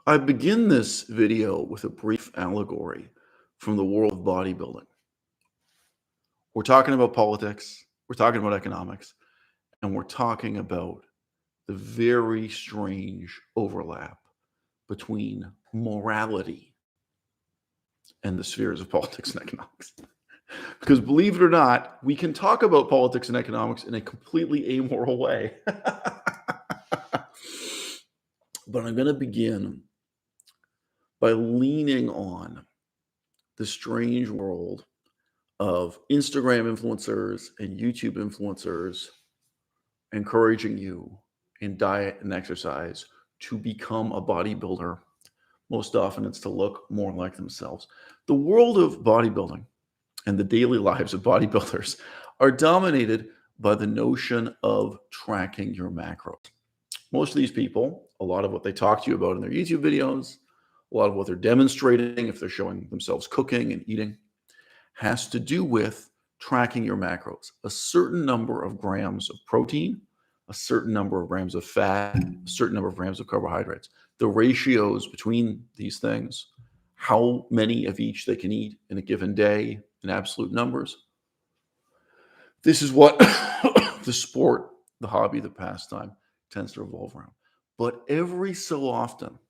I begin this video with a brief allegory from the world of bodybuilding. We're talking about politics, we're talking about economics, and we're talking about the very strange overlap between morality and the spheres of politics and economics. Because believe it or not, we can talk about politics and economics in a completely amoral way. But I'm going to begin by leaning on the strange world of Instagram influencers and YouTube influencers encouraging you in diet and exercise to become a bodybuilder. Most often it's to look more like themselves. The world of bodybuilding and the daily lives of bodybuilders are dominated by the notion of tracking your macros. Most of these people, a lot of what they talk to you about in their YouTube videos, a lot of what they're demonstrating if they're showing themselves cooking and eating, has to do with tracking your macros. A certain number of grams of protein, a certain number of grams of fat, a certain number of grams of carbohydrates. The ratios between these things, how many of each they can eat in a given day in absolute numbers. This is what the sport, the hobby, the pastime tends to revolve around. But every so often,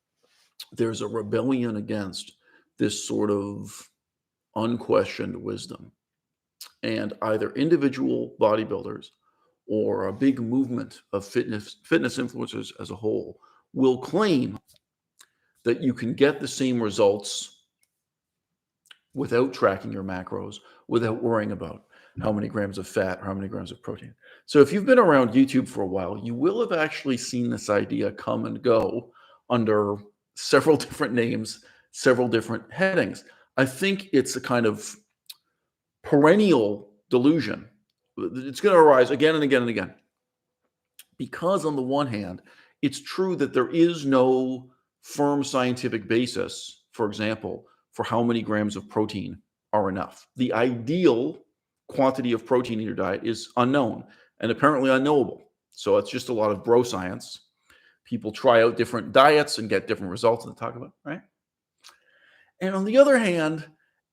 there's a rebellion against this sort of unquestioned wisdom. And either individual bodybuilders or a big movement of fitness influencers as a whole will claim that you can get the same results without tracking your macros, without worrying about how many grams of fat or how many grams of protein. So if you've been around YouTube for a while, you will have actually seen this idea come and go under several different names, several different headings. I think it's a kind of perennial delusion. It's going to arise again and again and again. Because on the one hand, it's true that there is no firm scientific basis, for example, for how many grams of protein are enough. The ideal quantity of protein in your diet is unknown and apparently unknowable. So it's just a lot of bro science. People try out different diets and get different results and talk about, right? And on the other hand,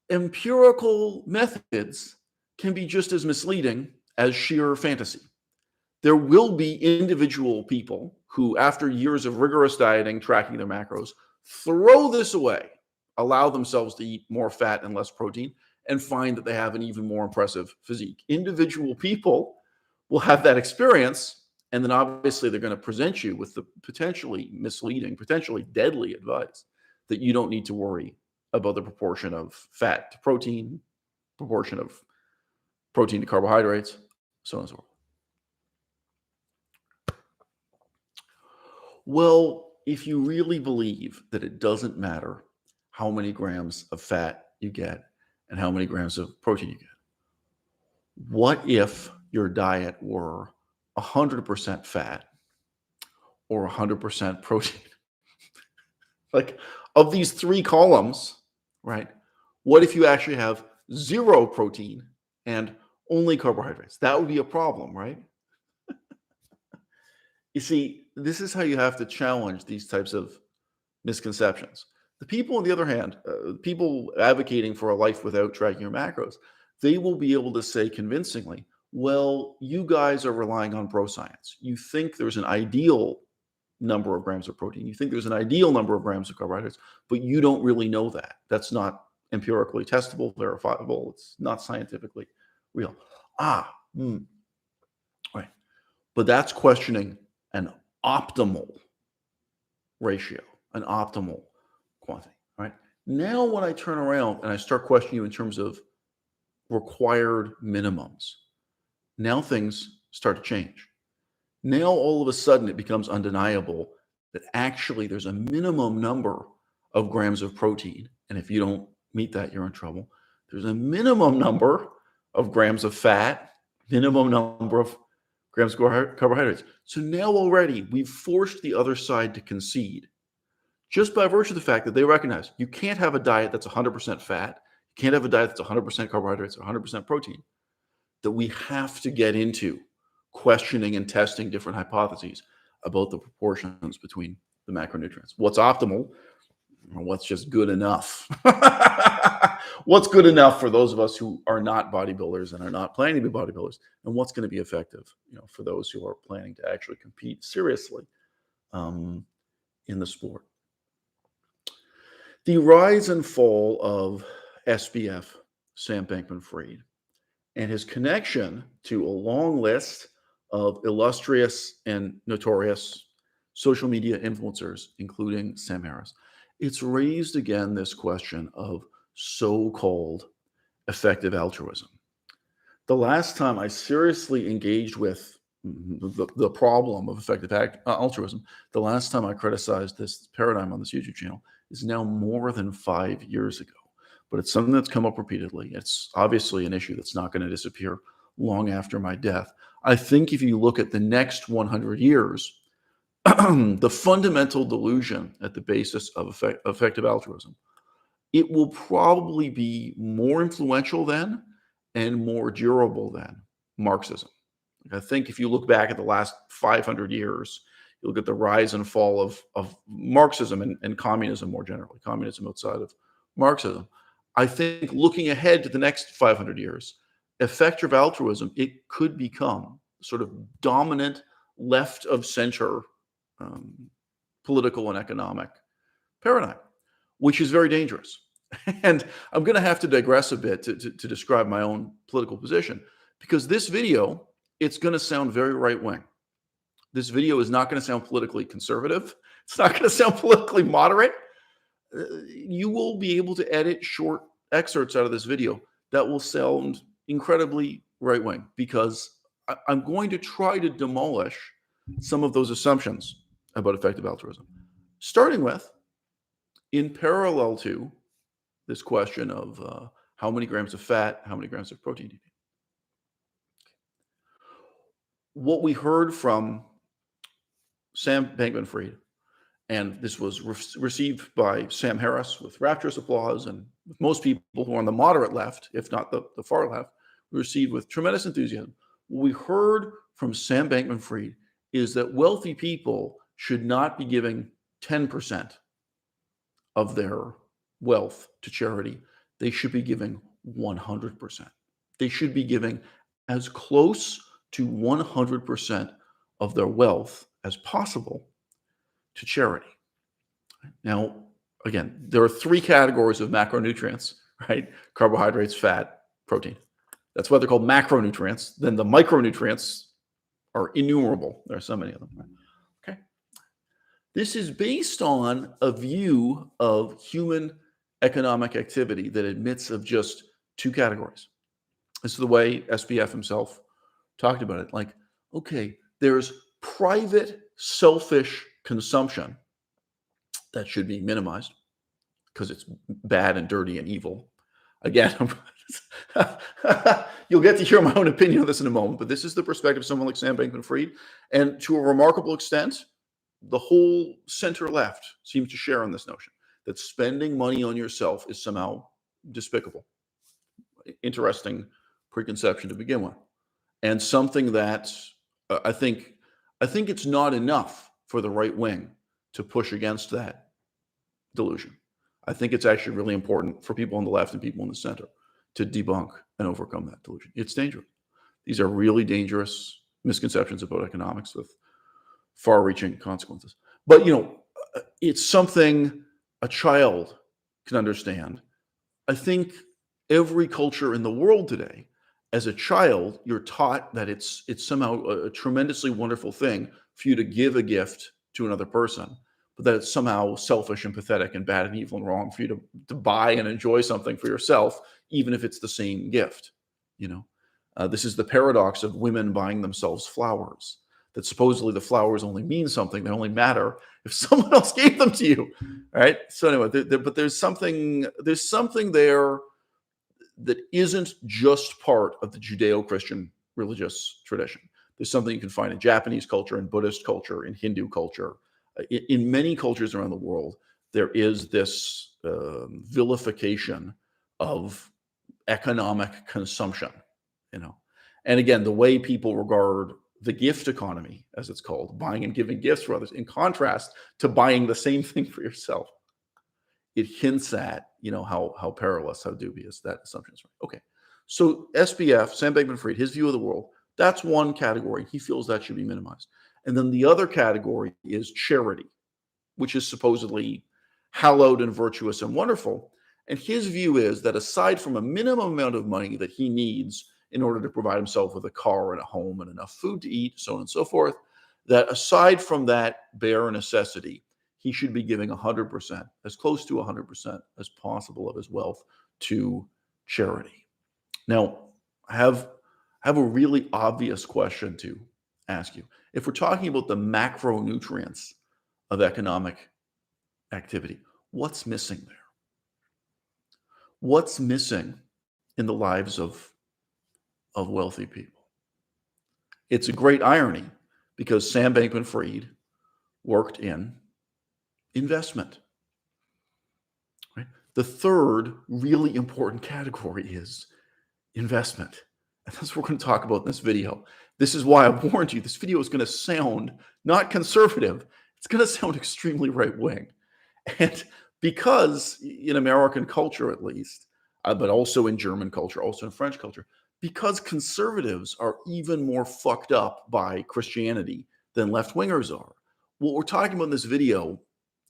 empirical methods can be just as misleading as sheer fantasy. There will be individual people who, after years of rigorous dieting, tracking their macros, throw this away, allow themselves to eat more fat and less protein, and find that they have an even more impressive physique. Individual people will have that experience, and then obviously they're going to present you with the potentially misleading, potentially deadly advice that you don't need to worry about the proportion of fat to protein, proportion of protein to carbohydrates, so on and so forth. Well, if you really believe that it doesn't matter how many grams of fat you get and how many grams of protein you get, what if your diet were 100% fat or 100% protein? Like, of these three columns, right? What if you actually have zero protein and only carbohydrates? That would be a problem, right? You see, this is how you have to challenge these types of misconceptions. The people, on the other hand, people advocating for a life without tracking your macros, they will be able to say convincingly, well, you guys are relying on bro science. You think there's an ideal number of grams of protein. You think there's an ideal number of grams of carbohydrates, but you don't really know that. That's not empirically testable, verifiable. It's not scientifically real. Right. But that's questioning an optimal ratio, an optimal quantity, right? Now, when I turn around and I start questioning you in terms of required minimums, now things start to change. Now, all of a sudden, it becomes undeniable that actually there's a minimum number of grams of protein. And if you don't meet that, you're in trouble. There's a minimum number of grams of fat, minimum number of grams of carbohydrates. So now already we've forced the other side to concede just by virtue of the fact that they recognize you can't have a diet that's 100% fat. You can't have a diet that's 100% carbohydrates or 100% protein. That we have to get into questioning and testing different hypotheses about the proportions between the macronutrients. What's optimal What's just good enough? What's good enough for those of us who are not bodybuilders and are not planning to be bodybuilders, and what's going to be effective, for those who are planning to actually compete seriously um, in the sport. The rise and fall of SBF, Sam Bankman-Fried, and his connection to a long list of illustrious and notorious social media influencers, including Sam Harris. It's raised again this question of so-called effective altruism. The last time I seriously engaged with the problem of effective altruism, the last time I criticized this paradigm on this YouTube channel is now more than 5 years ago. But it's something that's come up repeatedly. It's obviously an issue that's not going to disappear long after my death. I think if you look at the next 100 years, the fundamental delusion at the basis of effective altruism, it will probably be more influential then and more durable than Marxism. I think if you look back at the last 500 years, you look at the rise and fall of Marxism and communism more generally, communism outside of Marxism. I think looking ahead to the next 500 years, effective altruism, it could become sort of dominant left of center political and economic paradigm, which is very dangerous. And I'm going to have to digress a bit to describe my own political position, because this video, it's going to sound very right-wing. This video is not going to sound politically conservative. It's not going to sound politically moderate. You will be able to edit short excerpts out of this video that will sound incredibly right-wing, because I'm going to try to demolish some of those assumptions about effective altruism, starting with, in parallel to this question of how many grams of fat, how many grams of protein do you need. What we heard from Sam Bankman-Fried, and this was received by Sam Harris with rapturous applause, and with most people who are on the moderate left, if not the far left, received with tremendous enthusiasm. What we heard from Sam Bankman-Fried is that wealthy people should not be giving 10% of their wealth to charity. They should be giving 100%. They should be giving as close to 100% of their wealth as possible to charity. Now, again, there are 3 categories of macronutrients, right? Carbohydrates, fat, protein. That's why they're called macronutrients. Then the micronutrients are innumerable. There are so many of them. Right? Okay. This is based on a view of human economic activity that admits of just 2 categories. This is the way SBF himself talked about it. Like, okay, there's private, selfish consumption that should be minimized because it's bad and dirty and evil. Again, you'll get to hear my own opinion on this in a moment, but this is the perspective of someone like Sam Bankman-Fried. And to a remarkable extent, the whole center left seems to share on this notion that spending money on yourself is somehow despicable. Interesting preconception to begin with. And something that I think it's not enough for the right wing to push against that delusion. I think it's actually really important for people on the left and people in the center to debunk and overcome that delusion. It's dangerous. These are really dangerous misconceptions about economics with far-reaching consequences. But, it's something a child can understand. I think every culture in the world today, as a child, you're taught that it's somehow a tremendously wonderful thing for you to give a gift to another person, but that it's somehow selfish and pathetic and bad and evil and wrong for you to buy and enjoy something for yourself, even if it's the same gift. This is the paradox of women buying themselves flowers, that supposedly the flowers only mean something. They only matter if someone else gave them to you, right? So anyway, but there's something there that isn't just part of the Judeo-Christian religious tradition. There's something you can find in Japanese culture, in Buddhist culture, in Hindu culture. In many cultures around the world, there is this vilification of economic consumption, And again, the way people regard the gift economy, as it's called, buying and giving gifts for others, in contrast to buying the same thing for yourself, it hints at, how perilous, how dubious that assumption is. Okay. So SBF, Sam Bankman-Fried, his view of the world, that's one category. He feels that should be minimized. And then the other category is charity, which is supposedly hallowed and virtuous and wonderful. And his view is that aside from a minimum amount of money that he needs in order to provide himself with a car and a home and enough food to eat, so on and so forth, that aside from that bare necessity, he should be giving 100%, as close to 100% as possible of his wealth to charity. Now, I have a really obvious question to ask you. If we're talking about the macronutrients of economic activity, what's missing there? What's missing in the lives of wealthy people? It's a great irony because Sam Bankman-Fried worked in investment. Right? The third really important category is investment. And that's what we're going to talk about in this video. This is why I warned you, this video is going to sound not conservative. It's going to sound extremely right-wing. And because in American culture, at least, but also in German culture, also in French culture, because conservatives are even more fucked up by Christianity than left-wingers are. What we're talking about in this video,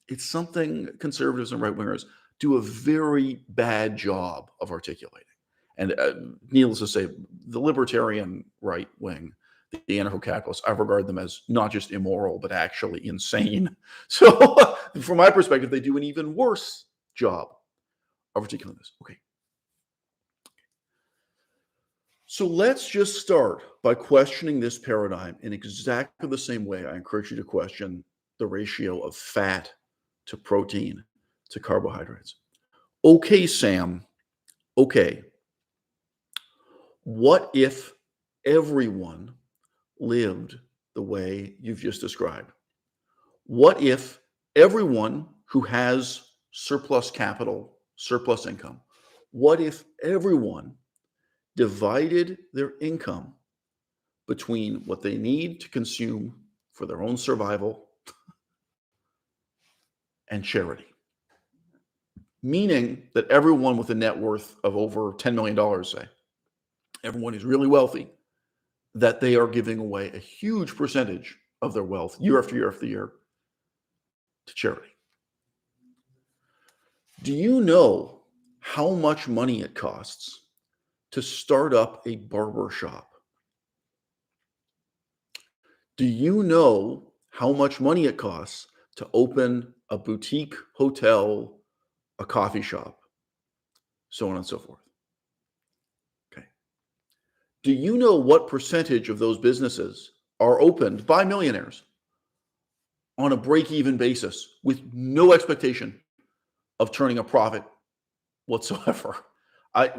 it's something conservatives and right-wingers do a very bad job of articulating. And needless to say, the libertarian right wing, the anarcho-capitalists, I regard them as not just immoral, but actually insane. So from my perspective, they do an even worse job of articulating this. Okay. So let's just start by questioning this paradigm in exactly the same way I encourage you to question the ratio of fat to protein to carbohydrates. Okay, Sam. Okay. What if everyone lived the way you've just described? What if everyone who has surplus capital, surplus income, what if everyone divided their income between what they need to consume for their own survival and charity? Meaning that everyone with a net worth of over $10 million, say, everyone who's really wealthy, that they are giving away a huge percentage of their wealth year after year after year to charity. Do you know how much money it costs to start up a barber shop? Do you know how much money it costs to open a boutique hotel, a coffee shop, so on and so forth? Okay. Do you know what percentage of those businesses are opened by millionaires on a break-even basis with no expectation of turning a profit whatsoever? I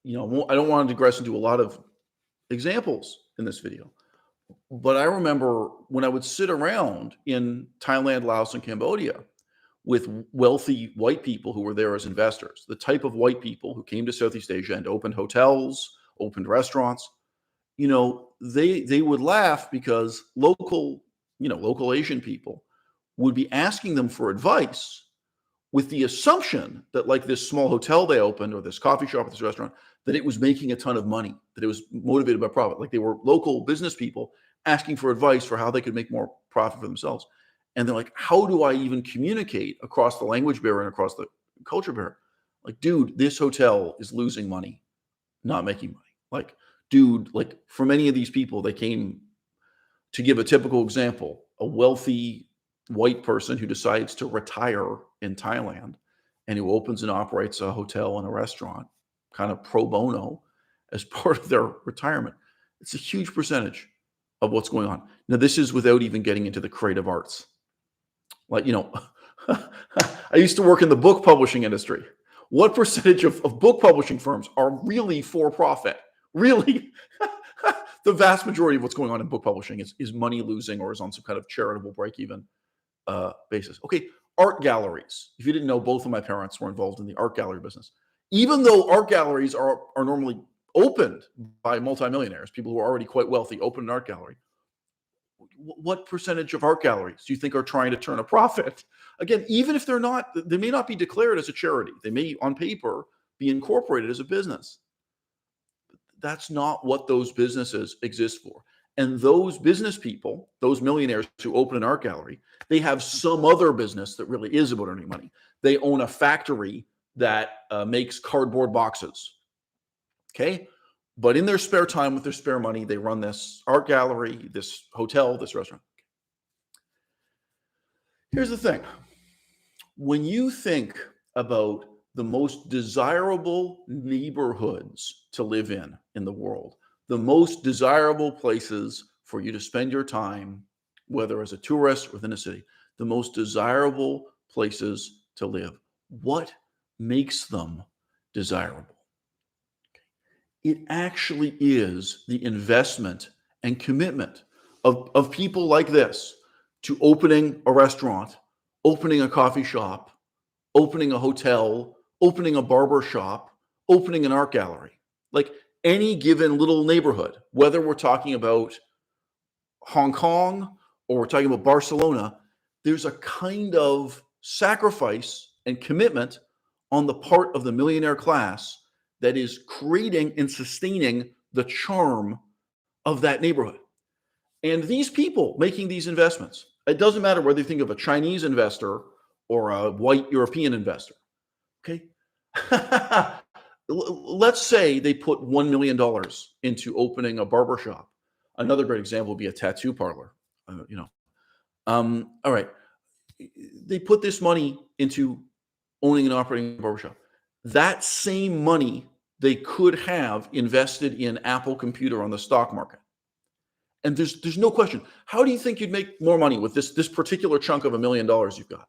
don't want to digress into a lot of examples in this video, but I remember when I would sit around in Thailand, Laos, and Cambodia with wealthy white people who were there as investors, the type of white people who came to Southeast Asia and opened hotels, opened restaurants, they would laugh because local Asian people would be asking them for advice with the assumption that, like, this small hotel they opened or this coffee shop or this restaurant, that it was making a ton of money, that it was motivated by profit. Like, they were local business people asking for advice for how they could make more profit for themselves. And they're like, how do I even communicate across the language barrier and across the culture barrier? Like, dude, this hotel is losing money, not making money. Like, dude, like, for many of these people, they came, to give a typical example, a wealthy white person who decides to retire in Thailand and who opens and operates a hotel and a restaurant kind of pro bono as part of their retirement. It's a huge percentage of what's going on. Now, this is without even getting into the creative arts. Like, I used to work in the book publishing industry. What percentage of book publishing firms are really for profit? Really? The vast majority of what's going on in book publishing is money losing or is on some kind of charitable break-even basis. Okay, art galleries. If you didn't know, both of my parents were involved in the art gallery business. Even though art galleries are normally opened by multimillionaires, people who are already quite wealthy, open an art gallery. What percentage of art galleries do you think are trying to turn a profit? Again, even if they're not, they may not be declared as a charity. They may, on paper, be incorporated as a business. That's not what those businesses exist for. And those business people, those millionaires who open an art gallery, they have some other business that really is about earning money. They own a factory that makes cardboard boxes. Okay. But in their spare time, with their spare money, they run this art gallery, this hotel, this restaurant. Here's the thing. When you think about the most desirable neighborhoods to live in the world, the most desirable places for you to spend your time, whether as a tourist within a city, the most desirable places to live, what makes them desirable? It actually is the investment and commitment of people like this to opening a restaurant, opening a coffee shop, opening a hotel, opening a barber shop, opening an art gallery. Like any given little neighborhood, whether we're talking about Hong Kong or we're talking about Barcelona, there's a kind of sacrifice and commitment on the part of the millionaire class that is creating and sustaining the charm of that neighborhood. And these people making these investments, it doesn't matter whether you think of a Chinese investor or a white European investor, okay? Let's say they put $1 million into opening a barber shop. Another great example would be a tattoo parlor, all right. They put this money into owning and operating a barbershop. That same money they could have invested in Apple Computer on the stock market. And there's no question. How do you think you'd make more money with this particular chunk of $1 million you've got?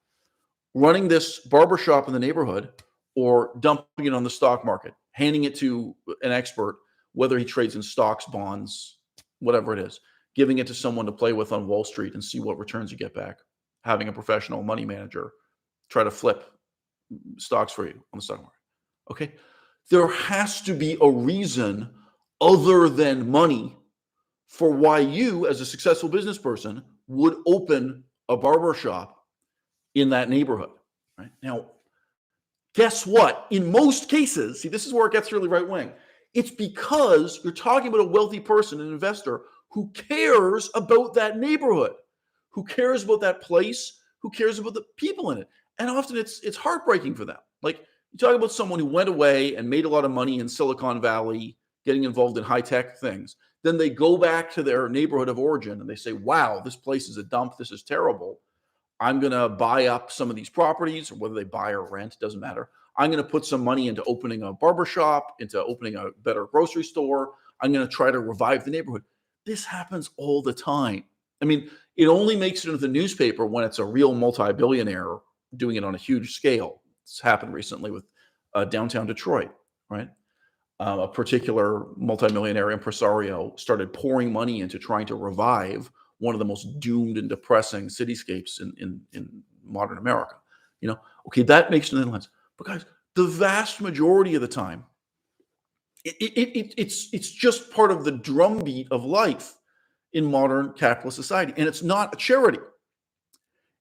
Running this barbershop in the neighborhood or dumping it on the stock market, handing it to an expert, whether he trades in stocks, bonds, whatever it is, giving it to someone to play with on Wall Street and see what returns you get back, having a professional money manager try to flip stocks for you on the stock market. Okay? There has to be a reason other than money for why you, as a successful business person, would open a barber shop in that neighborhood. Right? Now, guess what? In most cases, see, this is where it gets really right-wing. It's because you're talking about a wealthy person, an investor, who cares about that neighborhood, who cares about that place, who cares about the people in it. And often it's heartbreaking for them. Like, you talk about someone who went away and made a lot of money in Silicon Valley, getting involved in high-tech things. Then they go back to their neighborhood of origin and they say, wow, this place is a dump. This is terrible. I'm going to buy up some of these properties, or whether they buy or rent, doesn't matter. I'm going to put some money into opening a barbershop, into opening a better grocery store. I'm going to try to revive the neighborhood. This happens all the time. I mean, it only makes it into the newspaper when it's a real multi-billionaire doing it on a huge scale. It's happened recently with downtown Detroit, right? A particular multimillionaire impresario started pouring money into trying to revive one of the most doomed and depressing cityscapes in modern America. Okay, that makes no sense. But guys, the vast majority of the time, it's just part of the drumbeat of life in modern capitalist society, and it's not a charity;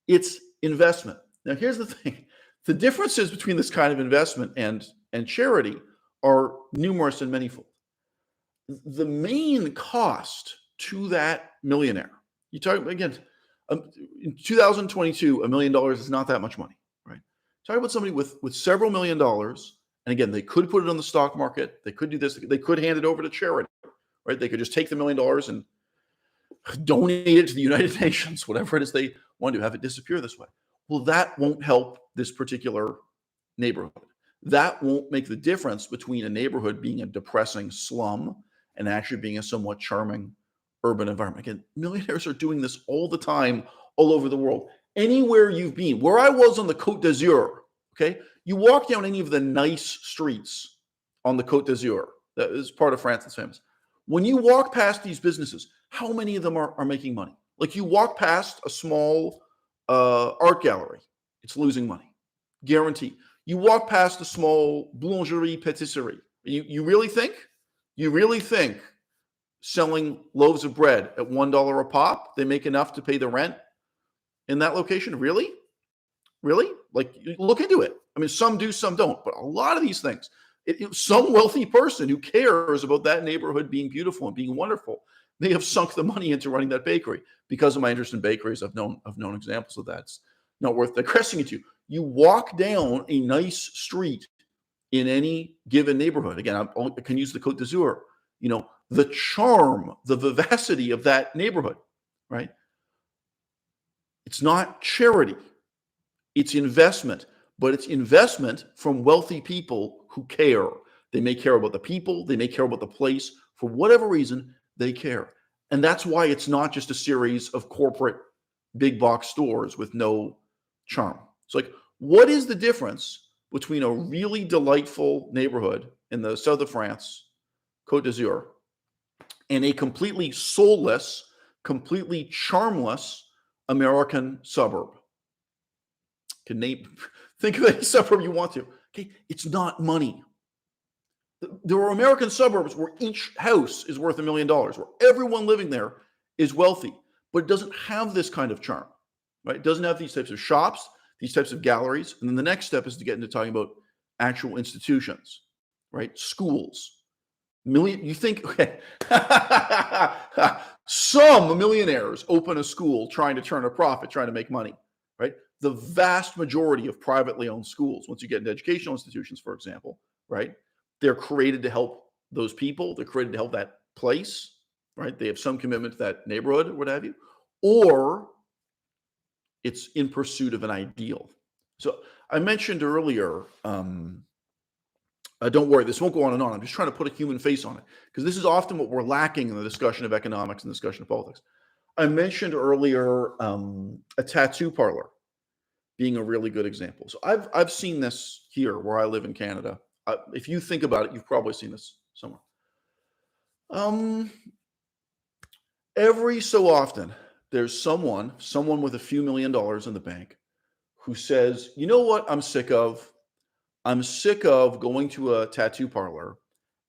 it's investment. Now, here's the thing: the differences between this kind of investment and charity are numerous and manifold. The main cost to that millionaire, you talk again, in 2022, $1 million is not that much money, right? Talk about somebody with several $1 million, and again, they could put it on the stock market, they could do this, they could hand it over to charity, right? They could just take the $1 million and donate it to the United Nations, whatever it is they want to have it disappear this way. Well, that won't help this particular neighborhood. That won't make the difference between a neighborhood being a depressing slum and actually being a somewhat charming urban environment. Again, millionaires are doing this all the time, all over the world. Anywhere you've been, where I was on the Côte d'Azur, okay, you walk down any of the nice streets on the Côte d'Azur, that is part of France that's famous. When you walk past these businesses, how many of them are making money? Like, you walk past a small art gallery, it's losing money, guaranteed. You walk past a small boulangerie, patisserie. You really think selling loaves of bread at $1 a pop. They make enough to pay the rent in that location. Really? Really? Like, look into it. I mean, some do, some don't, but a lot of these things, some wealthy person who cares about that neighborhood being beautiful and being wonderful, they have sunk the money into running that bakery. Because of my interest in bakeries, I've known examples of that. It's not worth digressing into. You walk down a nice street in any given neighborhood. Again, I can use the Côte d'Azur. The charm, the vivacity of that neighborhood, right? It's not charity. It's investment, but it's investment from wealthy people who care. They may care about the people. They may care about the place. For whatever reason, they care. And that's why it's not just a series of corporate big box stores with no charm. It's like, what is the difference between a really delightful neighborhood in the south of France, Côte d'Azur, and a completely soulless, completely charmless American suburb? Think of any suburb you want to. Okay, it's not money. There are American suburbs where each house is worth $1 million, where everyone living there is wealthy, but it doesn't have this kind of charm, right? It doesn't have these types of shops, these types of galleries. And then the next step is to get into talking about actual institutions, right? Schools. You think, okay, some millionaires open a school trying to turn a profit, trying to make money, right? The vast majority of privately owned schools, once you get into educational institutions, for example, right? They're created to help those people. They're created to help that place, right? They have some commitment to that neighborhood or what have you. Or it's in pursuit of an ideal. So I mentioned earlier, don't worry, this won't go on and on. I'm just trying to put a human face on it, because this is often what we're lacking in the discussion of economics and discussion of politics. I mentioned earlier a tattoo parlor being a really good example. So I've seen this here where I live in Canada. If you think about it, you've probably seen this somewhere. Every so often, there's someone with a few $1 million in the bank who says, you know what I'm sick of? I'm sick of going to a tattoo parlor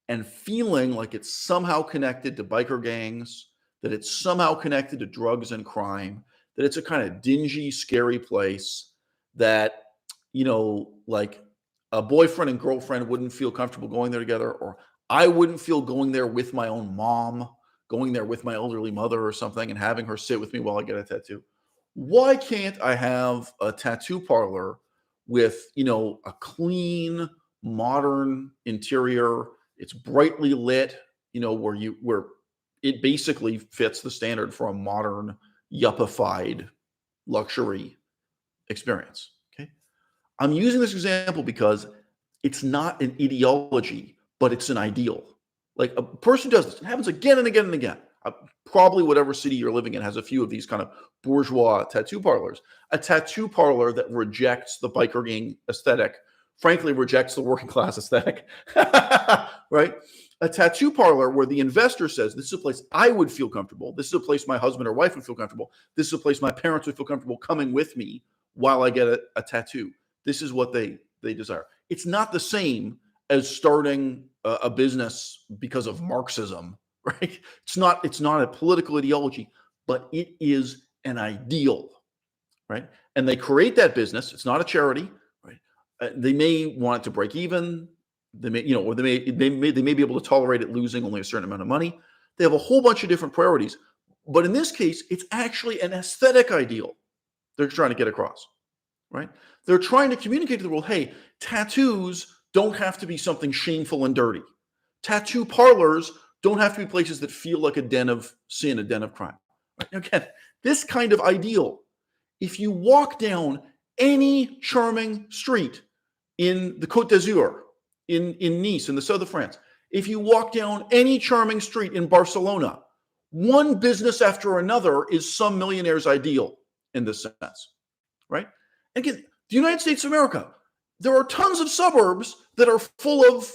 and feeling like it's somehow connected to biker gangs, that it's somehow connected to drugs and crime, that it's a kind of dingy, scary place that, like a boyfriend and girlfriend wouldn't feel comfortable going there together, or I wouldn't feel going there with my own mom, going there with my elderly mother or something and having her sit with me while I get a tattoo. Why can't I have a tattoo parlor with, a clean, modern interior? It's brightly lit, where it basically fits the standard for a modern, yuppified luxury experience. Okay. I'm using this example because it's not an ideology, but it's an ideal. Like, a person does this. It happens again and again and again. Probably whatever city you're living in has a few of these kind of bourgeois tattoo parlors. A tattoo parlor that rejects the biker gang aesthetic, frankly, rejects the working class aesthetic, right? A tattoo parlor where the investor says, this is a place I would feel comfortable. This is a place my husband or wife would feel comfortable. This is a place my parents would feel comfortable coming with me while I get a tattoo. This is what they desire. It's not the same as starting a business because of Marxism, right? It's not a political ideology, but it is an ideal, right? And they create that business. It's not a charity, right? They may want it to break even. They may, or they may be able to tolerate it losing only a certain amount of money. They have a whole bunch of different priorities, but in this case, it's actually an aesthetic ideal they're trying to get across, right? They're trying to communicate to the world, hey, tattoos don't have to be something shameful and dirty. Tattoo parlors don't have to be places that feel like a den of sin, a den of crime. Right? Again, this kind of ideal, if you walk down any charming street in the Côte d'Azur, in Nice, in the south of France, if you walk down any charming street in Barcelona, one business after another is some millionaire's ideal in this sense, right? Again, the United States of America, there are tons of suburbs that are full of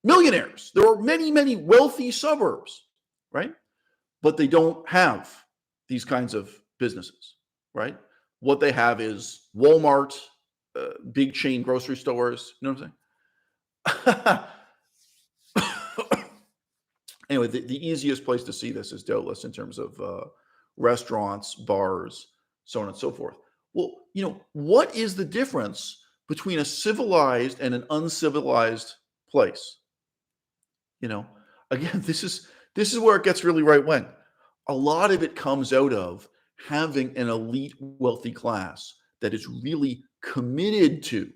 millionaires. There are many, many wealthy suburbs, right? But they don't have these kinds of businesses, right? What they have is Walmart, big chain grocery stores. You know what I'm saying? Anyway, the easiest place to see this is doubtless in terms of restaurants, bars, so on and so forth. Well, what is the difference between a civilized and an uncivilized place? You know, again, this is where it gets really right wing. A lot of it comes out of having an elite wealthy class that is really committed to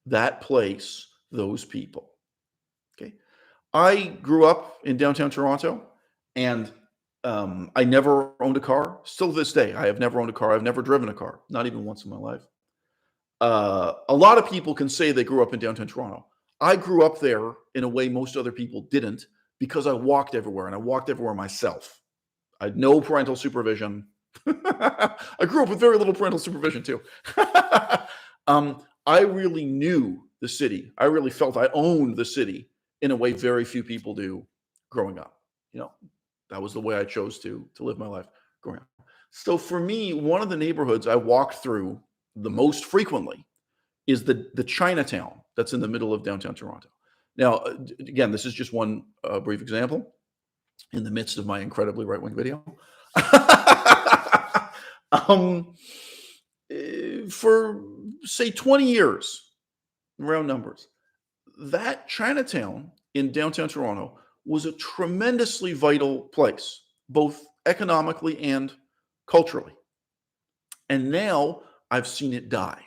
that place, those people. Okay. I grew up in downtown Toronto, and I never owned a car. Still to this day, I have never owned a car. I've never driven a car, not even once in my life. A lot of people can say they grew up in downtown Toronto. I grew up there in a way most other people didn't because I walked everywhere and I walked everywhere myself. I had no parental supervision. I grew up with very little parental supervision too. I really knew the city. I really felt I owned the city in a way very few people do growing up. You know, that was the way I chose to live my life growing up. So for me, one of the neighborhoods I walked through the most frequently is the Chinatown that's in the middle of downtown Toronto. Now, again, this is just one brief example in the midst of my incredibly right-wing video. um, for say 20 years, round numbers, that Chinatown in downtown Toronto was a tremendously vital place, both economically and culturally. And now I've seen it die.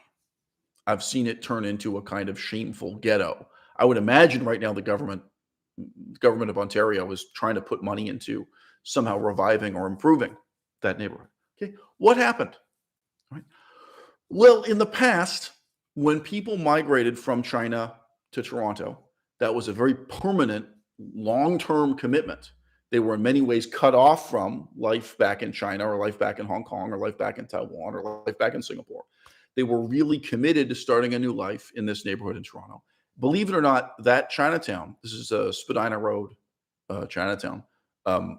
I've seen it turn into a kind of shameful ghetto. I would imagine right now the government of Ontario is trying to put money into somehow reviving or improving that neighborhood. Okay, what happened? Right. Well, in the past, when people migrated from China to Toronto, that was a very permanent, long-term commitment. They were in many ways cut off from life back in China or life back in Hong Kong or life back in Taiwan or life back in Singapore. They were really committed to starting a new life in this neighborhood in Toronto. Believe it or not, that Chinatown, this is Spadina Road, Chinatown.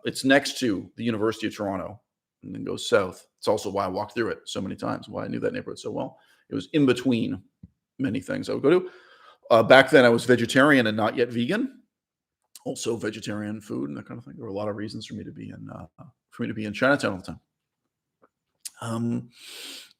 It's next to the University of Toronto and then goes south. It's also why I walked through it so many times, why I knew that neighborhood so well. It was in between many things I would go to. Back then, I was vegetarian and not yet vegan. Also, vegetarian food and that kind of thing. There were a lot of reasons for me to be in Chinatown all the time.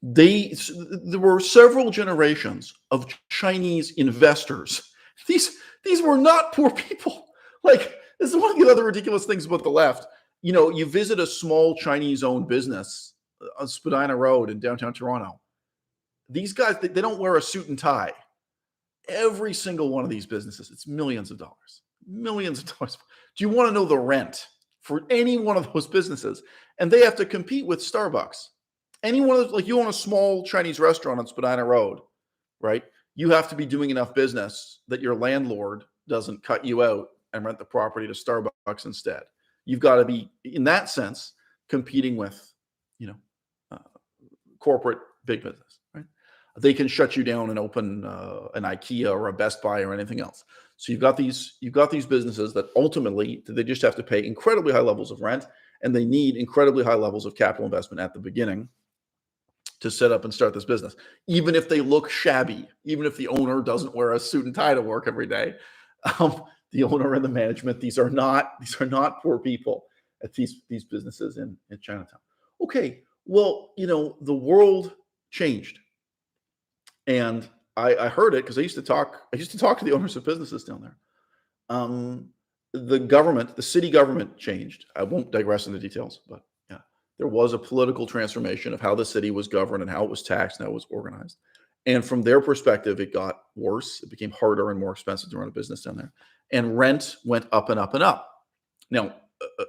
There were several generations of Chinese investors. These were not poor people. Like, this is one of the other ridiculous things about the left. You visit a small Chinese-owned business on Spadina Road in downtown Toronto. These guys, they don't wear a suit and tie. Every single one of these businesses, it's millions of dollars. Millions of dollars. Do you want to know the rent for any one of those businesses? And they have to compete with Starbucks. Any one of those, like you own a small Chinese restaurant on Spadina Road, right? You have to be doing enough business that your landlord doesn't cut you out and rent the property to Starbucks instead. You've got to be, in that sense, competing with, corporate big business, right? They can shut you down and open an IKEA or a Best Buy or anything else. So you've got these businesses that ultimately they just have to pay incredibly high levels of rent, and they need incredibly high levels of capital investment at the beginning to set up and start this business. Even if they look shabby, even if the owner doesn't wear a suit and tie to work every day, the owner and the management, these are not poor people at these businesses in Chinatown. Okay, well, the world changed. And I heard it because I used to talk to the owners of businesses down there. The city government changed. I won't digress into details, but yeah, there was a political transformation of how the city was governed and how it was taxed and how it was organized. And from their perspective, it got worse. It became harder and more expensive to run a business down there. And rent went up and up and up. Now,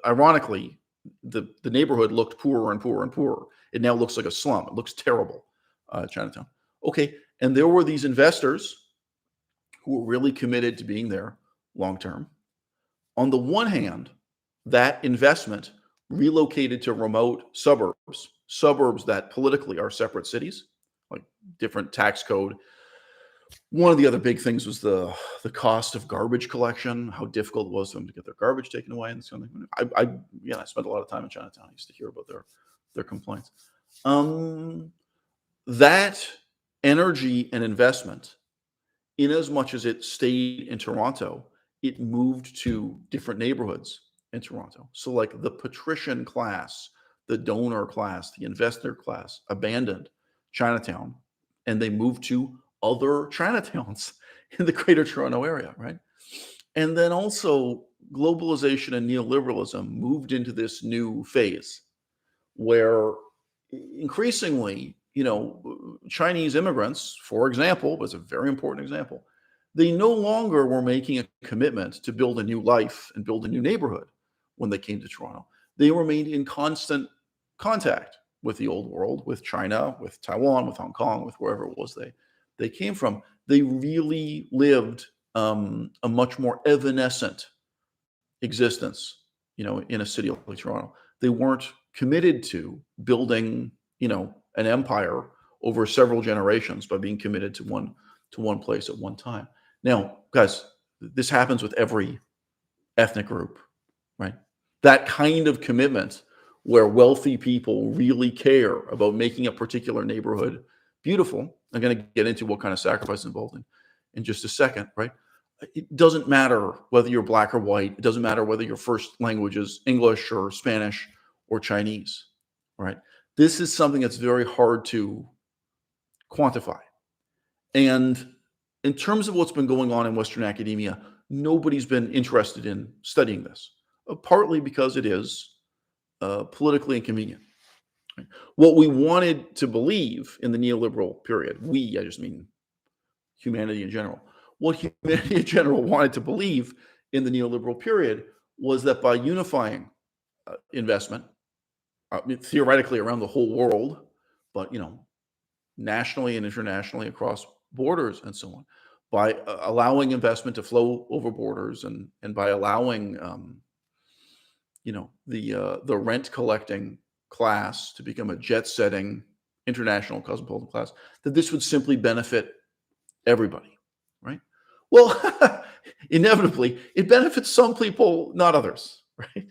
ironically, the neighborhood looked poorer and poorer and poorer. It now looks like a slum. It looks terrible, Chinatown. Okay, and there were these investors who were really committed to being there long term. On the one hand, that investment relocated to remote suburbs that politically are separate cities, like different tax code. One of the other big things was the cost of garbage collection, how difficult it was for them to get their garbage taken away, and so I spent a lot of time in Chinatown. I used to hear about their complaints. That energy and investment, in as much as it stayed in Toronto, it moved to different neighborhoods in Toronto. So, like the patrician class, the donor class, the investor class abandoned Chinatown and they moved to other Chinatowns in the greater Toronto area, right? And then also, globalization and neoliberalism moved into this new phase where increasingly, Chinese immigrants, for example, was a very important example. They no longer were making a commitment to build a new life and build a new neighborhood when they came to Toronto. They remained in constant contact with the old world, with China, with Taiwan, with Hong Kong, with wherever it was they came from. They really lived a much more evanescent existence, in a city like Toronto. They weren't committed to building, an empire over several generations by being committed to one place at one time. Now, guys, this happens with every ethnic group, right? That kind of commitment where wealthy people really care about making a particular neighborhood beautiful. I'm going to get into what kind of sacrifice is involved in just a second, right? It doesn't matter whether you're black or white. It doesn't matter whether your first language is English or Spanish or Chinese, right? This is something that's very hard to quantify. And in terms of what's been going on in Western academia, nobody's been interested in studying this, partly because it is politically inconvenient. Right? What we wanted to believe in the neoliberal period, I just mean humanity in general, what humanity in general wanted to believe in the neoliberal period was that by unifying investment, theoretically around the whole world, but nationally and internationally across borders and so on, by allowing investment to flow over borders and by allowing the rent collecting class to become a jet setting international cosmopolitan class, that this would simply benefit everybody, right? Well, inevitably, it benefits some people, not others, right?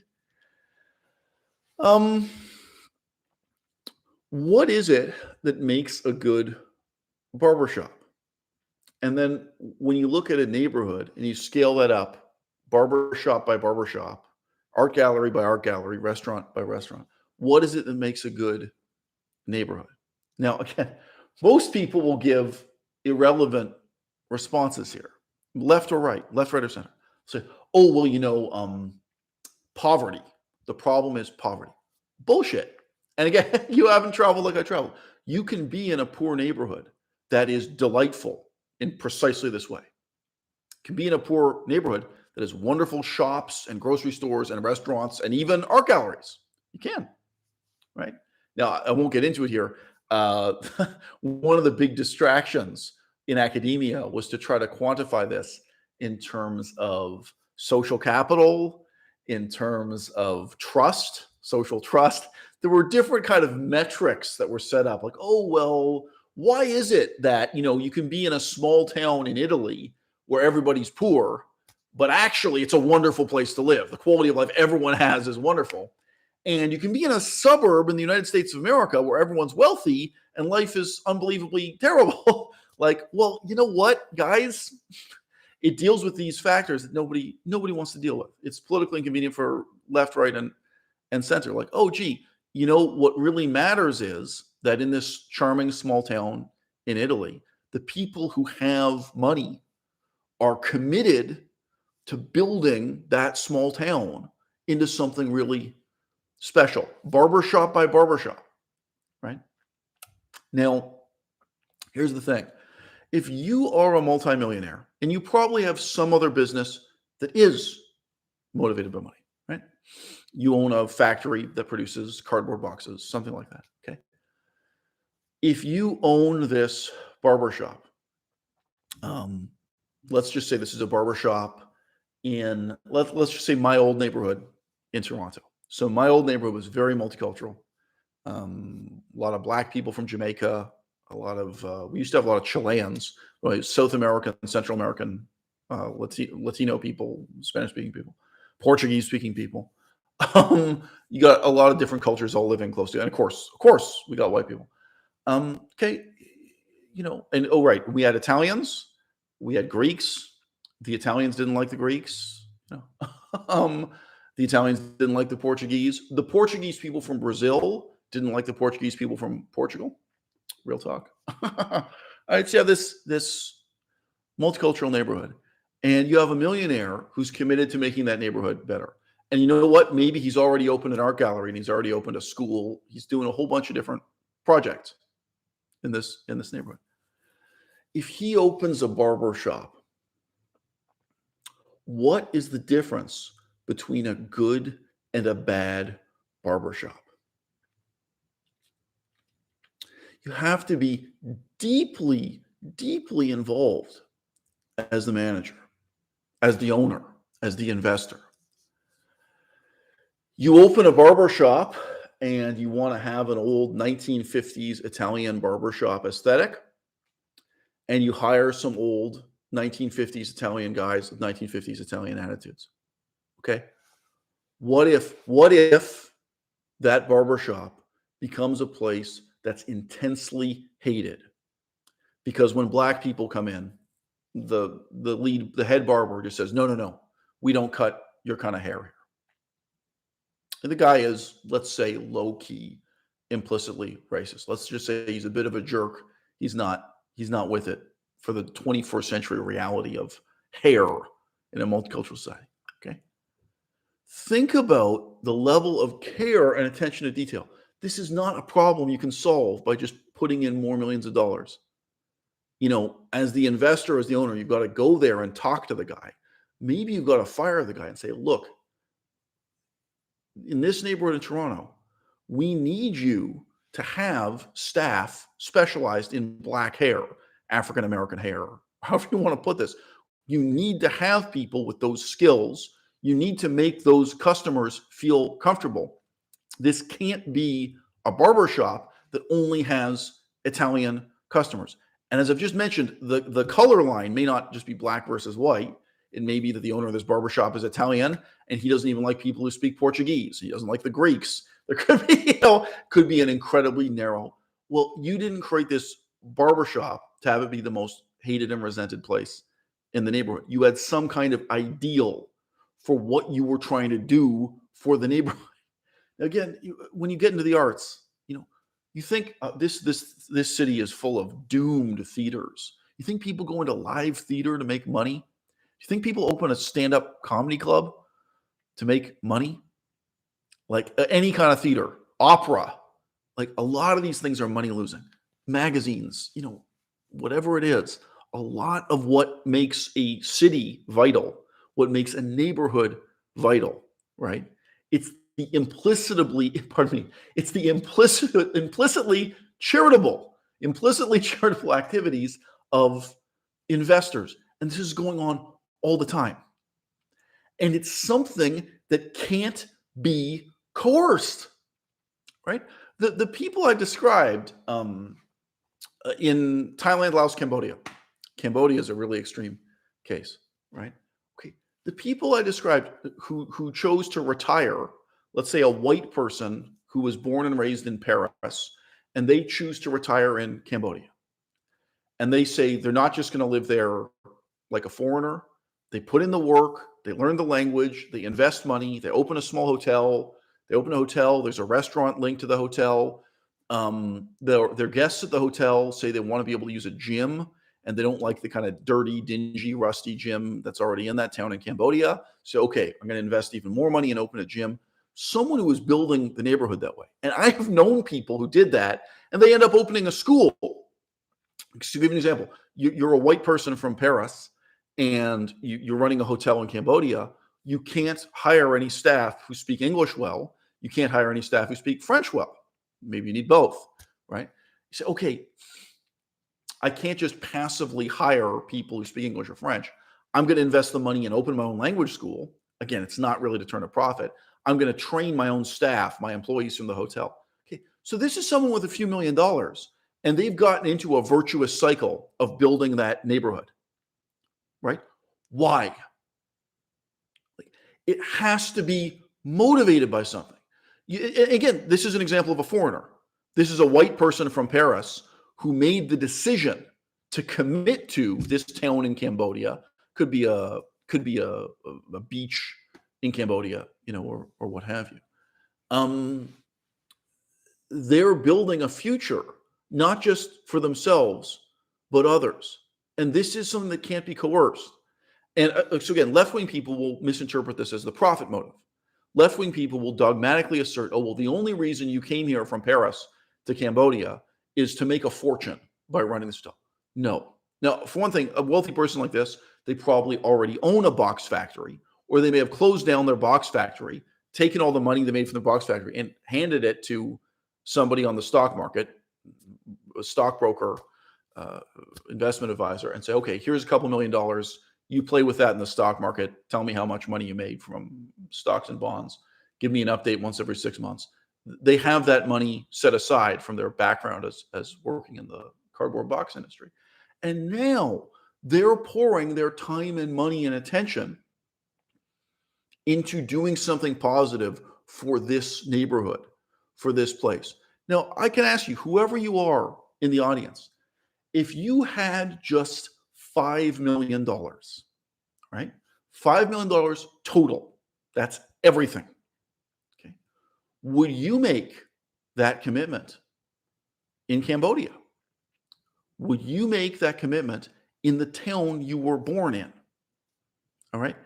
What is it that makes a good barbershop? And then when you look at a neighborhood and you scale that up, barbershop by barbershop, art gallery by art gallery, restaurant by restaurant, what is it that makes a good neighborhood? Now, again, most people will give irrelevant responses here, left, right, or center. Say, oh, well, poverty. The problem is poverty. Bullshit. And again, you haven't traveled like I traveled. You can be in a poor neighborhood that is delightful in precisely this way. You can be in a poor neighborhood that has wonderful shops and grocery stores and restaurants and even art galleries. You can, right? Now, I won't get into it here. One of the big distractions in academia was to try to quantify this in terms of social capital, in terms of trust, social trust. There were different kind of metrics that were set up, like, oh, well, why is it that, you can be in a small town in Italy where everybody's poor, but actually it's a wonderful place to live. The quality of life everyone has is wonderful. And you can be in a suburb in the United States of America where everyone's wealthy and life is unbelievably terrible. Like, well, you know what, guys? It deals with these factors that nobody wants to deal with. It's politically inconvenient for left, right, and center. Like, oh, gee, what really matters is that in this charming small town in Italy, the people who have money are committed to building that small town into something really special, barbershop by barbershop, right? Now, here's the thing. If you are a multimillionaire and you probably have some other business that is motivated by money, right? You own a factory that produces cardboard boxes, something like that, okay? If you own this barbershop, let's just say this is a barbershop in, let's just say my old neighborhood in Toronto. So my old neighborhood was very multicultural. A lot of black people from Jamaica, we used to have a lot of Chileans, right? South American, Central American, Latino people, Spanish-speaking people, Portuguese-speaking people. You got a lot of different cultures all living close together. And of course, we got white people. Okay, and right, we had Italians, we had Greeks, The Italians didn't like the Greeks. Um, the Italians didn't like the Portuguese. The Portuguese people from Brazil didn't like the Portuguese people from Portugal. Real talk. All right, so you have this multicultural neighborhood, and you have a millionaire who's committed to making that neighborhood better. And you know what? Maybe he's already opened an art gallery and he's already opened a school. He's doing a whole bunch of different projects in this neighborhood. If he opens a barber shop, what is the difference between a good and a bad barber shop? You have to be deeply, deeply involved as the manager, as the owner, as the investor. You open a barber shop and you want to have an old 1950s Italian barbershop aesthetic, and you hire some old 1950s Italian guys with 1950s Italian attitudes. Okay. What if that barbershop becomes a place that's intensely hated? Because when black people come in, the head barber just says, no, we don't cut your kind of hair here. And the guy is, let's say, low-key, implicitly racist. Let's just say he's a bit of a jerk. He's not with it for the 21st century reality of hair in a multicultural society. Okay. Think about the level of care and attention to detail. This is not a problem you can solve by just putting in more millions of dollars. As the investor, as the owner, you've got to go there and talk to the guy. Maybe you've got to fire the guy and say, look, in this neighborhood in Toronto, we need you to have staff specialized in black hair, African American hair, however you want to put this. You need to have people with those skills. You need to make those customers feel comfortable. This can't be a barbershop that only has Italian customers. And as I've just mentioned, the color line may not just be black versus white. It may be that the owner of this barbershop is Italian and he doesn't even like people who speak Portuguese. He doesn't like the Greeks. There could be an incredibly narrow. Well, you didn't create this barbershop to have it be the most hated and resented place in the neighborhood. You had some kind of ideal for what you were trying to do for the neighborhood. Again, when you get into the arts, you think this city is full of doomed theaters. You think people go into live theater to make money? Do you think people open a stand-up comedy club to make money? Like any kind of theater, opera, like a lot of these things are money losing. Magazines, whatever it is, a lot of what makes a city vital, what makes a neighborhood vital, right? It's the implicitly charitable activities of investors. And this is going on all the time. And it's something that can't be coerced, right? The people I described in Thailand, Laos, Cambodia. Cambodia is a really extreme case, right? Okay. The people I described who chose to retire, let's say a white person who was born and raised in Paris, and they choose to retire in Cambodia. And they say they're not just going to live there like a foreigner. They put in the work, they learn the language, they invest money, they open a small hotel. They open a hotel, there's a restaurant linked to the hotel. Their guests at the hotel say they want to be able to use a gym, and they don't like the kind of dirty, dingy, rusty gym that's already in that town in Cambodia. So, okay, I'm going to invest even more money and open a gym. Someone who was building the neighborhood that way. And I have known people who did that, and they end up opening a school. To give you an example, you're a white person from Paris, and you're running a hotel in Cambodia. You can't hire any staff who speak English well. You can't hire any staff who speak French well. Maybe you need both, right? You say, okay, I can't just passively hire people who speak English or French. I'm going to invest the money and open my own language school. Again, it's not really to turn a profit. I'm going to train my own staff, my employees from the hotel. Okay, so this is someone with a few $1 million, and they've gotten into a virtuous cycle of building that neighborhood, right? Why? It has to be motivated by something. Again, this is an example of a foreigner. This is a white person from Paris who made the decision to commit to this town in Cambodia could be a beach in Cambodia, or what have you. Um, they're building a future, not just for themselves, but others. And this is something that can't be coerced. And so again, left-wing people will misinterpret this as the profit motive. Left-wing people will dogmatically assert, oh, well, the only reason you came here from Paris to Cambodia is to make a fortune by running this stuff. No. Now, for one thing, a wealthy person like this, they probably already own a box factory, or they may have closed down their box factory, taken all the money they made from the box factory and handed it to somebody on the stock market, a stockbroker, investment advisor, and say, okay, here's a couple $1,000,000. You play with that in the stock market. Tell me how much money you made from stocks and bonds. Give me an update once every 6 months. They have that money set aside from their background as working in the cardboard box industry. And now they're pouring their time and money and attention into doing something positive for this neighborhood, for this place. Now, I can ask you, whoever you are in the audience, if you had just $5 million, right? $5 million total. That's everything. Okay. Would you make that commitment in Cambodia? Would you make that commitment in the town you were born in? All right.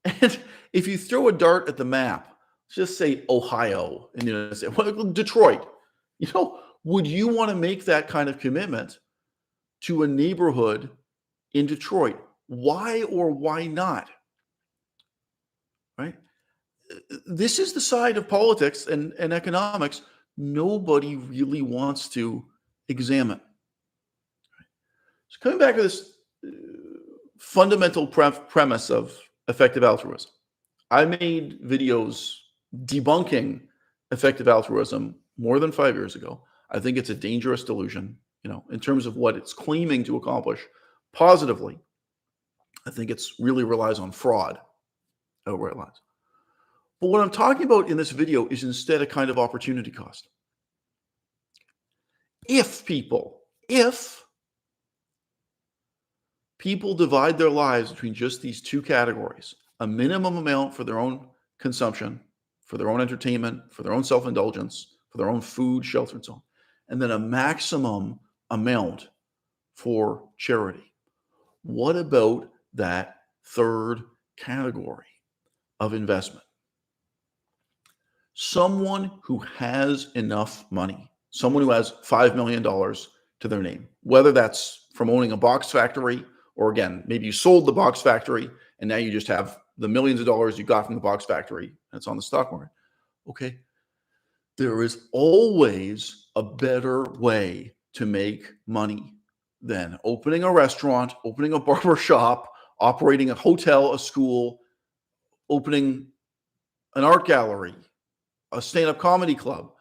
And if you throw a dart at the map, just say Ohio in the United States, well, Detroit, would you want to make that kind of commitment to a neighborhood in Detroit? Why or why not? Right? This is the side of politics and economics nobody really wants to examine. So coming back to this fundamental premise of effective altruism, I made videos debunking effective altruism more than 5 years ago. I think it's a dangerous delusion, in terms of what it's claiming to accomplish positively. I think it's really relies on fraud over it lies. But what I'm talking about in this video is instead a kind of opportunity cost. If people divide their lives between just these two categories, a minimum amount for their own consumption, for their own entertainment, for their own self-indulgence, for their own food, shelter, and so on, and then a maximum amount for charity. What about that third category of investment? Someone who has enough money, someone who has $5 million to their name, whether that's from owning a box factory, or again, maybe you sold the box factory and now you just have the millions of dollars you got from the box factory and it's on the stock market. Okay. There is always a better way to make money than opening a restaurant, opening a barber shop, operating a hotel, a school, opening an art gallery, a stand-up comedy club.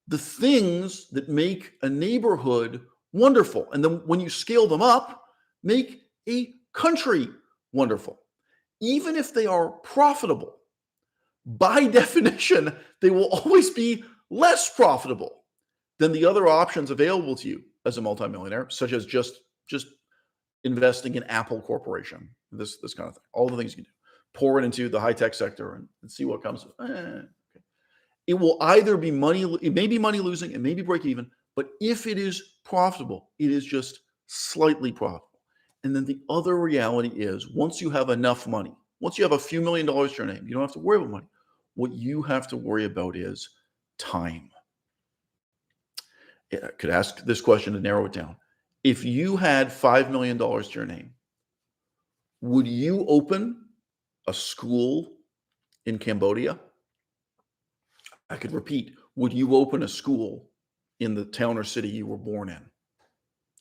The things that make a neighborhood wonderful. And then when you scale them up, make a country wonderful. Even if they are profitable, by definition, they will always be less profitable than the other options available to you as a multimillionaire, such as just investing in Apple Corporation, this kind of thing, all the things you can do. Pour it into the high-tech sector and see what comes. Okay. It will either be money, it may be money losing, it may be break even, but if it is profitable, it is just slightly profitable. And then the other reality is, once you have enough money, once you have a few $1,000,000 to your name, you don't have to worry about money. What you have to worry about is time. I could ask this question to narrow it down. If you had $5 million to your name, would you open a school in Cambodia? I could repeat, would you open a school in the town or city you were born in?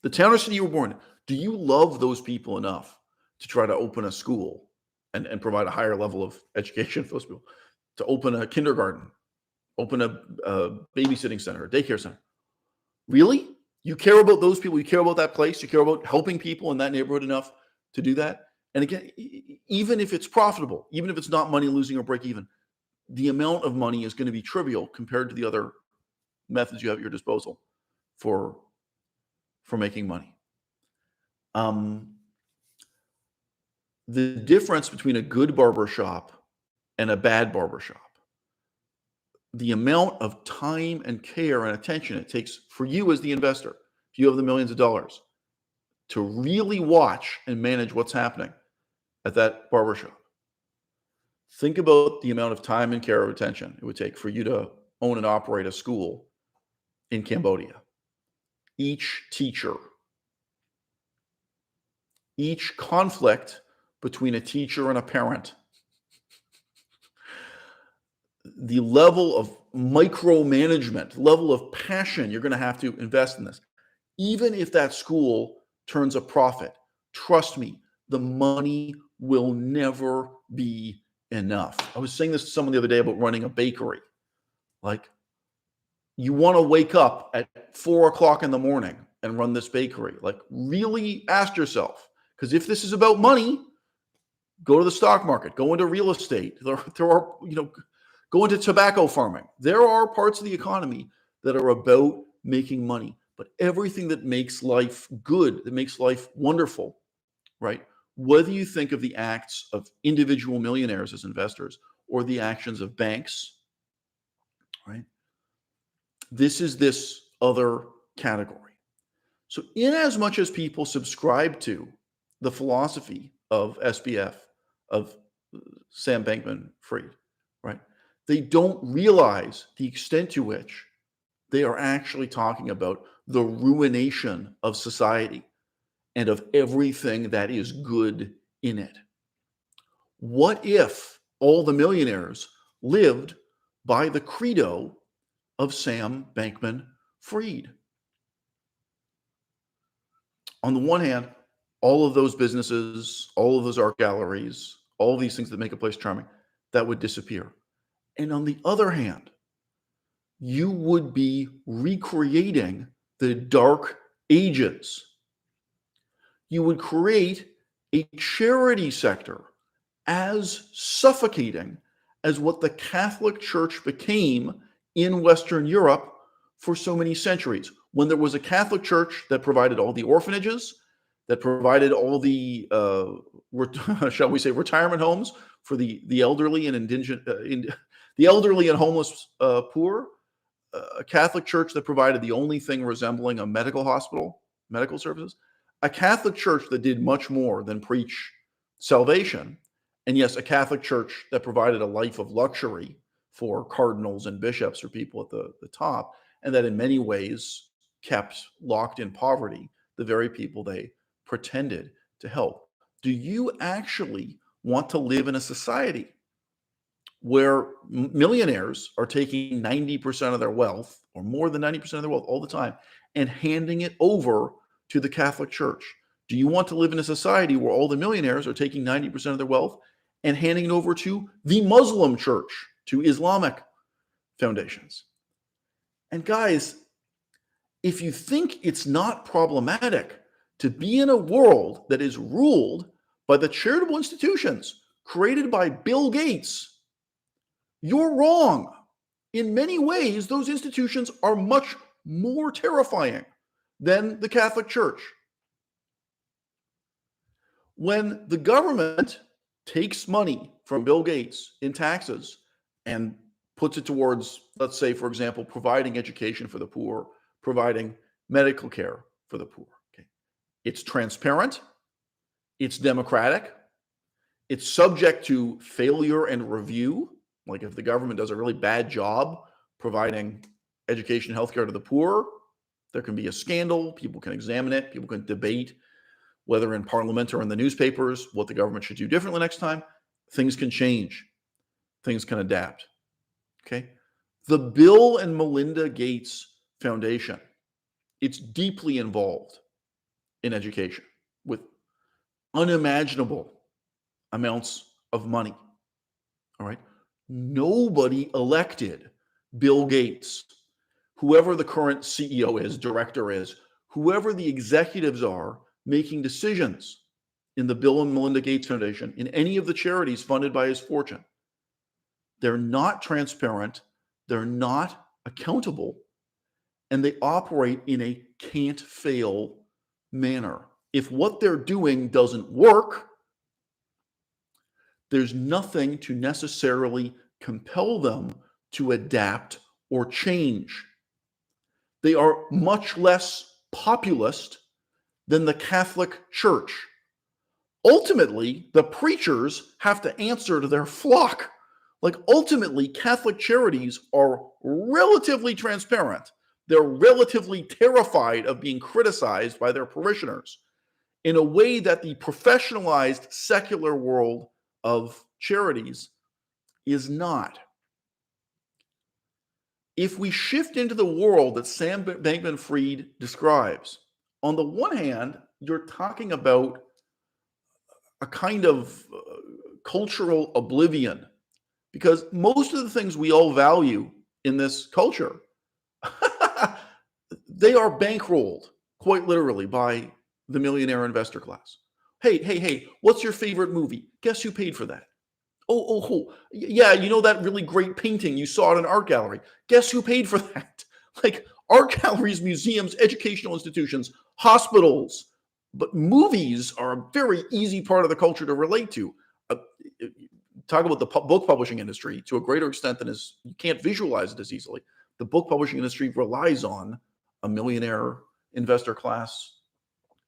The town or city you were born in. Do you love those people enough to try to open a school and provide a higher level of education for those people? To open a kindergarten, open a babysitting center, a daycare center. Really? You care about those people? You care about that place? You care about helping people in that neighborhood enough to do that? And again, even if it's profitable, even if it's not money losing or break even, the amount of money is going to be trivial compared to the other methods you have at your disposal for making money. the difference between a good barbershop and a bad barbershop, the amount of time and care and attention it takes for you as the investor, if you have the millions of dollars, to really watch and manage what's happening at that barbershop. Think about the amount of time and care and attention it would take for you to own and operate a school in Cambodia. Each teacher, each conflict between a teacher and a parent, the level of micromanagement, level of passion you're going to have to invest in this. Even if that school turns a profit, trust me, the money will never be enough. I was saying this to someone the other day about running a bakery. Like, you want to wake up at 4 o'clock in the morning and run this bakery. Like, really ask yourself, because if this is about money, go to the stock market, go into real estate. There are, go into tobacco farming. There are parts of the economy that are about making money, but everything that makes life good, that makes life wonderful, right? Whether you think of the acts of individual millionaires as investors or the actions of banks, right? This is this other category. So in as much as people subscribe to the philosophy of SBF, of Sam Bankman-Fried, right? They don't realize the extent to which they are actually talking about the ruination of society and of everything that is good in it. What if all the millionaires lived by the credo of Sam Bankman-Fried? On the one hand, all of those businesses, all of those art galleries, all of these things that make a place charming, that would disappear. And on the other hand, you would be recreating the Dark Ages. You would create a charity sector as suffocating as what the Catholic Church became in Western Europe for so many centuries. When there was a Catholic Church that provided all the orphanages, that provided all the, shall we say, retirement homes for the elderly and the elderly and homeless poor, a Catholic Church that provided the only thing resembling a medical hospital, medical services, a Catholic Church that did much more than preach salvation, and yes, a Catholic Church that provided a life of luxury for cardinals and bishops or people at the top, and that in many ways kept locked in poverty the very people they pretended to help. Do you actually want to live in a society where millionaires are taking 90% of their wealth, or more than 90% of their wealth all the time, and handing it over to the Catholic Church? Do you want to live in a society where all the millionaires are taking 90% of their wealth and handing it over to the Muslim Church, to Islamic foundations? And guys, if you think it's not problematic to be in a world that is ruled by the charitable institutions created by Bill Gates, you're wrong. In many ways, those institutions are much more terrifying than the Catholic Church. When the government takes money from Bill Gates in taxes and puts it towards, let's say, for example, providing education for the poor, providing medical care for the poor, okay, it's transparent, it's democratic, it's subject to failure and review. Like, if the government does a really bad job providing education and healthcare to the poor, there can be a scandal. People can examine it. People can debate, whether in parliament or in the newspapers, what the government should do differently next time. Things can change. Things can adapt. Okay? The Bill and Melinda Gates Foundation, it's deeply involved in education with unimaginable amounts of money. All right? Nobody elected Bill Gates, whoever the current CEO is, director is, whoever the executives are making decisions in the Bill and Melinda Gates Foundation, in any of the charities funded by his fortune. They're not transparent, they're not accountable, and they operate in a can't-fail manner. If what they're doing doesn't work, there's nothing to necessarily compel them to adapt or change. They are much less populist than the Catholic Church. Ultimately, the preachers have to answer to their flock. Like, ultimately, Catholic charities are relatively transparent. They're relatively terrified of being criticized by their parishioners in a way that the professionalized secular world of charities is not. If we shift into the world that Sam Bankman-Fried describes, on the one hand, you're talking about a kind of cultural oblivion, because most of the things we all value in this culture, they are bankrolled quite literally by the millionaire investor class. Hey, what's your favorite movie? Guess who paid for that? Oh, yeah, you know that really great painting you saw at an art gallery? Guess who paid for that? Like, art galleries, museums, educational institutions, hospitals, but movies are a very easy part of the culture to relate to. Talk about the book publishing industry to a greater extent than is, you can't visualize it as easily. The book publishing industry relies on a millionaire investor class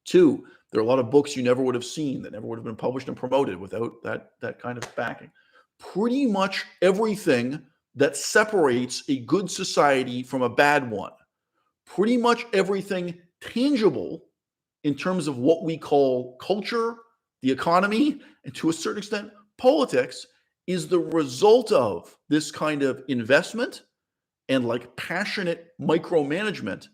too. There are a lot of books you never would have seen that never would have been published and promoted without that kind of backing. Pretty much everything that separates a good society from a bad one, pretty much everything tangible in terms of what we call culture, the economy, and to a certain extent, politics, is the result of this kind of investment and like passionate micromanagement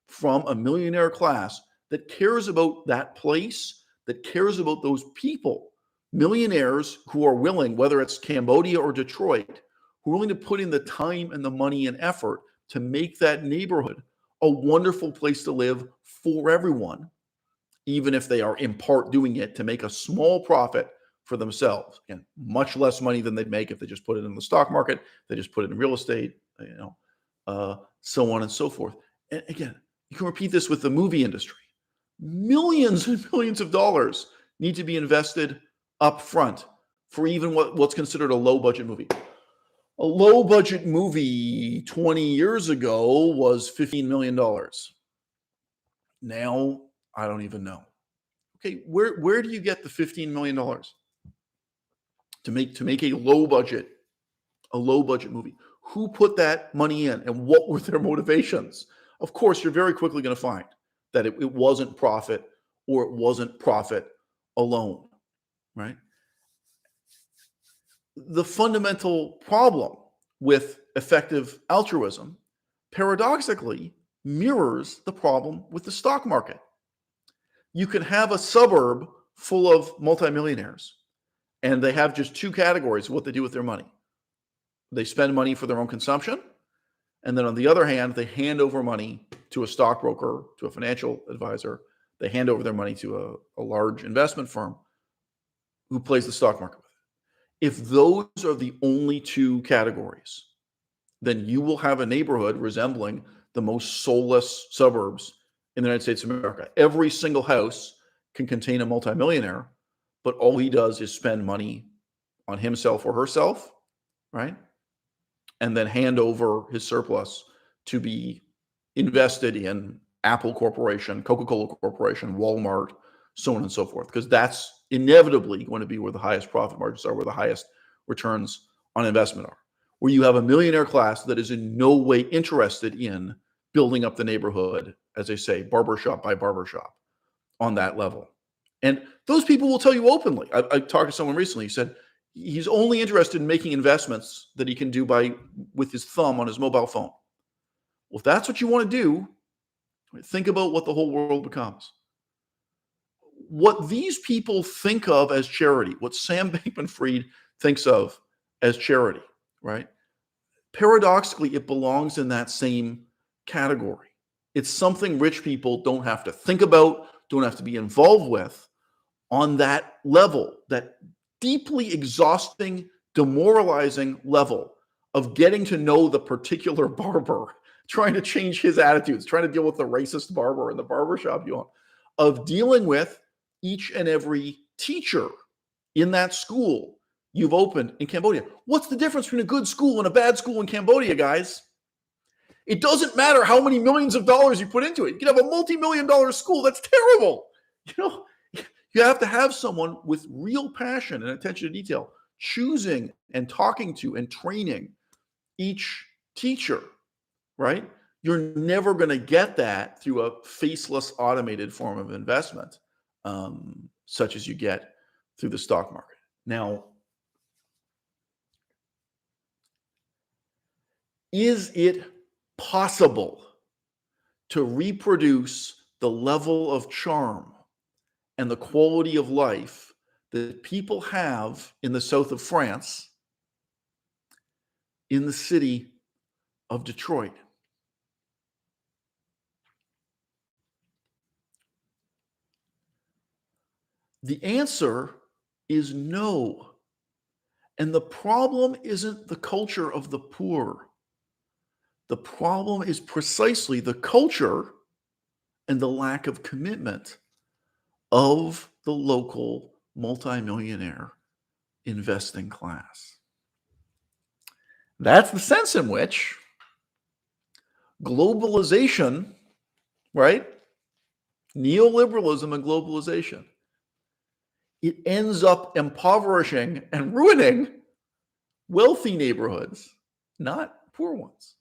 from a millionaire class that cares about that place, that cares about those people. Millionaires who are willing, whether it's Cambodia or Detroit, who are willing to put in the time and the money and effort to make that neighborhood a wonderful place to live for everyone, even if they are in part doing it to make a small profit for themselves. Again, much less money than they'd make if they just put it in the stock market, they just put it in real estate, so on and so forth. And again, you can repeat this with the movie industry. Millions and millions of dollars need to be invested up front for even what's considered a low budget movie. A low budget movie 20 years ago was $15 million. Now, I don't even know. Okay, where do you get the $15 million to make a low budget movie? Who put that money in and what were their motivations? Of course, you're very quickly going to find that it wasn't profit, or it wasn't profit alone, right? The fundamental problem with effective altruism, paradoxically, mirrors the problem with the stock market. You can have a suburb full of multimillionaires, and they have just two categories of what they do with their money. They spend money for their own consumption, and then on the other hand, they hand over money to a stockbroker, to a financial advisor. They hand over their money to a large investment firm who plays the stock market with it. If those are the only two categories, then you will have a neighborhood resembling the most soulless suburbs in the United States of America. Every single house can contain a multimillionaire, but all he does is spend money on himself or herself, right? And then hand over his surplus to be invested in Apple Corporation, Coca-Cola Corporation, Walmart, so on and so forth, because that's inevitably going to be where the highest profit margins are, where the highest returns on investment are, where you have a millionaire class that is in no way interested in building up the neighborhood, as they say, barbershop by barbershop on that level. And those people will tell you openly. I talked to someone recently who said he's only interested in making investments that he can do with his thumb on his mobile phone. Well, if that's what you want to do, think about what the whole world becomes. What these people think of as charity, what Sam Bankman-Fried thinks of as charity, right? Paradoxically, it belongs in that same category. It's something rich people don't have to think about, don't have to be involved with on that level, that deeply exhausting, demoralizing level of getting to know the particular barber, trying to change his attitudes, trying to deal with the racist barber in the barbershop you own, of dealing with each and every teacher in that school you've opened in Cambodia. What's the difference between a good school and a bad school in Cambodia, guys? It doesn't matter how many millions of dollars you put into it. You can have a multi-million-dollar school. That's terrible. You know, you have to have someone with real passion and attention to detail choosing and talking to and training each teacher, right? You're never going to get that through a faceless automated form of investment, such as you get through the stock market. Now, is it possible to reproduce the level of charm and the quality of life that people have in the south of France in the city of Detroit? The answer is no. And the problem isn't the culture of the poor. The problem is precisely the culture and the lack of commitment of the local multimillionaire investing class. That's the sense in which globalization, right? Neoliberalism and globalization, it ends up impoverishing and ruining wealthy neighborhoods, not poor ones.